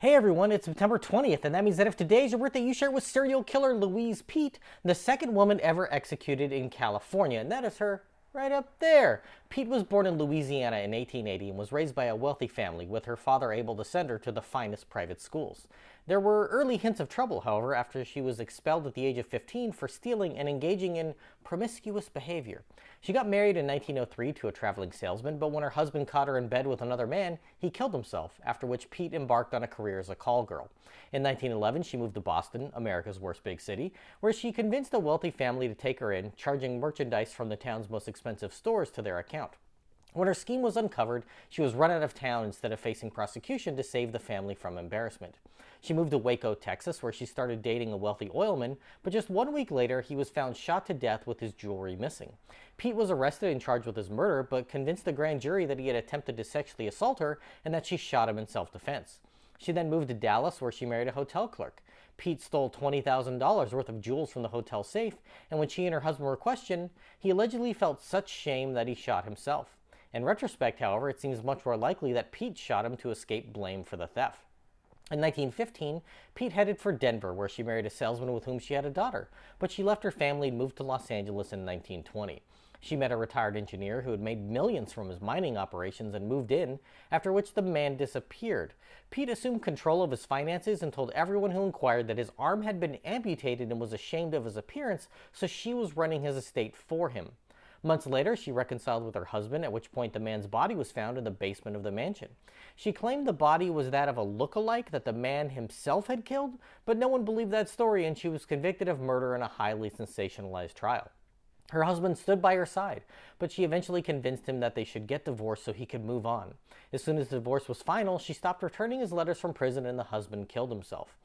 Hey everyone, it's September 20th, and that means that if today's your birthday, you share it with serial killer Louise Peete, the second woman ever executed in California, and that is her right up there. Peete was born in Louisiana in 1880 and was raised by a wealthy family, with her father able to send her to the finest private schools. There were early hints of trouble, however, after she was expelled at the age of 15 for stealing and engaging in promiscuous behavior. She got married in 1903 to a traveling salesman, but when her husband caught her in bed with another man, he killed himself, after which Peete embarked on a career as a call girl. In 1911, she moved to Boston, America's worst big city, where she convinced a wealthy family to take her in, charging merchandise from the town's most expensive stores to their account. When her scheme was uncovered, she was run out of town instead of facing prosecution to save the family from embarrassment. She moved to Waco, Texas, where she started dating a wealthy oilman, but just 1 week later, he was found shot to death with his jewelry missing. Peete was arrested and charged with his murder, but convinced the grand jury that he had attempted to sexually assault her and that she shot him in self-defense. She then moved to Dallas, where she married a hotel clerk. Peete stole $20,000 worth of jewels from the hotel safe, and when she and her husband were questioned, he allegedly felt such shame that he shot himself. In retrospect, however, it seems much more likely that Peete shot him to escape blame for the theft. In 1915, Peete headed for Denver, where she married a salesman with whom she had a daughter, but she left her family and moved to Los Angeles in 1920. She met a retired engineer who had made millions from his mining operations and moved in, after which the man disappeared. Peete assumed control of his finances and told everyone who inquired that his arm had been amputated and was ashamed of his appearance, so she was running his estate for him. Months later, she reconciled with her husband, at which point the man's body was found in the basement of the mansion. She claimed the body was that of a look-alike that the man himself had killed, but no one believed that story, and she was convicted of murder in a highly sensationalized trial. Her husband stood by her side, but she eventually convinced him that they should get divorced so he could move on. As soon as the divorce was final, she stopped returning his letters from prison and the husband killed himself.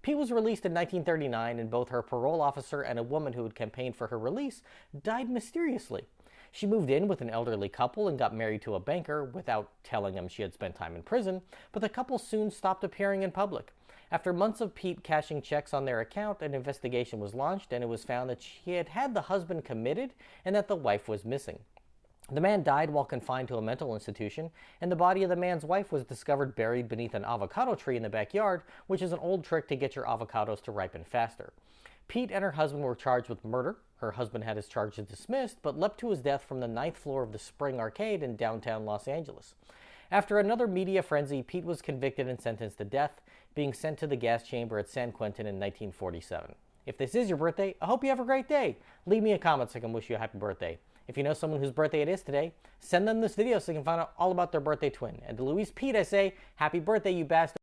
Peete was released in 1939, and both her parole officer and a woman who had campaigned for her release died mysteriously. She moved in with an elderly couple and got married to a banker without telling him she had spent time in prison, but the couple soon stopped appearing in public. After months of Peete cashing checks on their account, an investigation was launched, and it was found that she had had the husband committed and that the wife was missing. The man died while confined to a mental institution, and the body of the man's wife was discovered buried beneath an avocado tree in the backyard, which is an old trick to get your avocados to ripen faster. Peete and her husband were charged with murder. Her husband had his charges dismissed, but leapt to his death from the 9th floor of the Spring Arcade in downtown Los Angeles. After another media frenzy, Peete was convicted and sentenced to death, being sent to the gas chamber at San Quentin in 1947. If this is your birthday, I hope you have a great day. Leave me a comment so I can wish you a happy birthday. If you know someone whose birthday it is today, send them this video so they can find out all about their birthday twin. And to Louise Peete, I say, happy birthday, you bastard.